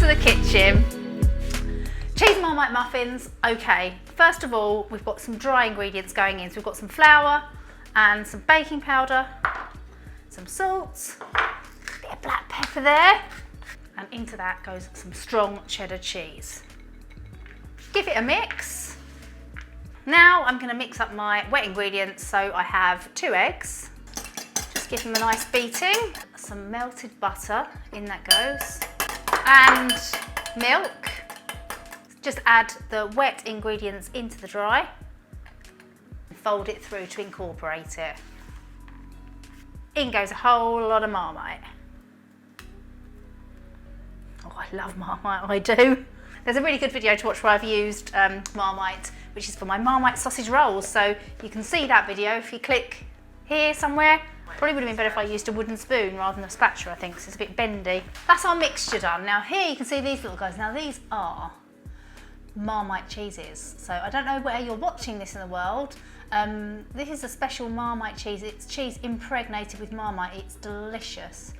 the kitchen. Cheesy Marmite muffins. Okay, first of all, we've got some dry ingredients going in. So we've got some flour and some baking powder, some salt, a bit of black pepper there, and into that goes some strong cheddar cheese. Give it a mix. Now I'm going to mix up my wet ingredients. So I have 2 eggs. Just give them a nice beating. Some melted butter, in that goes, and milk. Just add the wet ingredients into the dry and fold it through to incorporate it. In goes a whole lot of Marmite. Oh, I love Marmite, I do. There's a really good video to watch where I've used Marmite, which is for my Marmite sausage rolls. So you can see that video if you click here somewhere. Probably would have been better if I used a wooden spoon rather than a spatula, I think, because it's a bit bendy. That's our mixture done. Now here you can see these little guys. Now these are Marmite cheeses. So I don't know where you're watching this in the world. This is a special Marmite cheese. It's cheese impregnated with Marmite. It's delicious.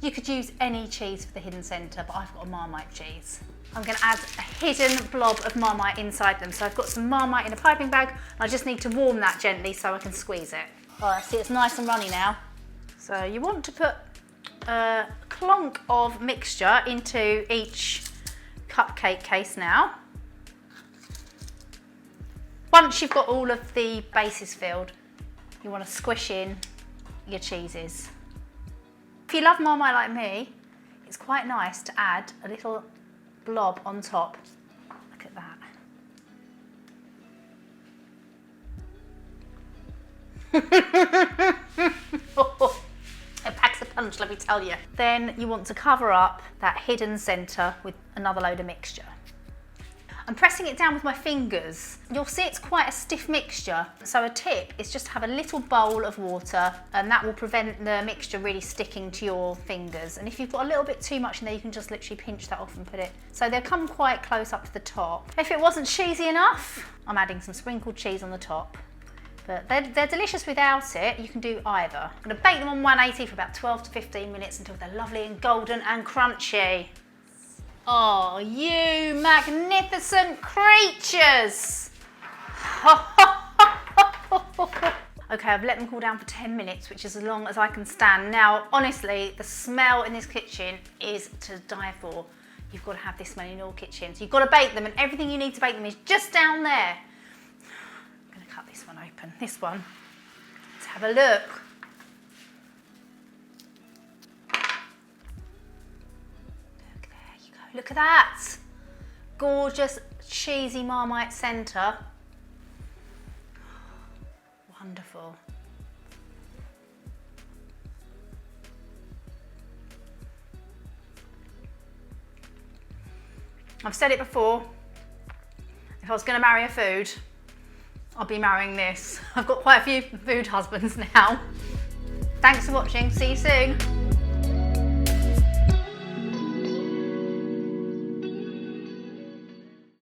You could use any cheese for the hidden centre, but I've got a Marmite cheese. I'm going to add a hidden blob of Marmite inside them. So I've got some Marmite in a piping bag. I just need to warm that gently so I can squeeze it. All right, see, it's nice and runny now. So you want to put a clonk of mixture into each cupcake case now. Once you've got all of the bases filled, you want to squish in your cheeses. If you love Marmite like me, it's quite nice to add a little blob on top. Look at that. It packs a punch, let me tell you. Then you want to cover up that hidden centre with another load of mixture. I'm pressing it down with my fingers. You'll see it's quite a stiff mixture. So a tip is just to have a little bowl of water, and that will prevent the mixture really sticking to your fingers. And if you've got a little bit too much in there, you can just literally pinch that off and put it. So they'll come quite close up to the top. If it wasn't cheesy enough, I'm adding some sprinkled cheese on the top. But they're delicious without it. You can do either. I'm gonna bake them on 180 for about 12 to 15 minutes until they're lovely and golden and crunchy. Oh, you magnificent creatures! Okay, I've let them cool down for 10 minutes, which is as long as I can stand. Now, honestly, the smell in this kitchen is to die for. You've got to have this smell in your kitchen. So you've got to bake them, and everything you need to bake them is just down there. I'm going to cut this one open. This one. Let's have a look. Look at that, gorgeous cheesy Marmite centre. Wonderful. I've said it before, if I was going to marry a food, I'd be marrying this. I've got quite a few food husbands now. Thanks for watching, see you soon.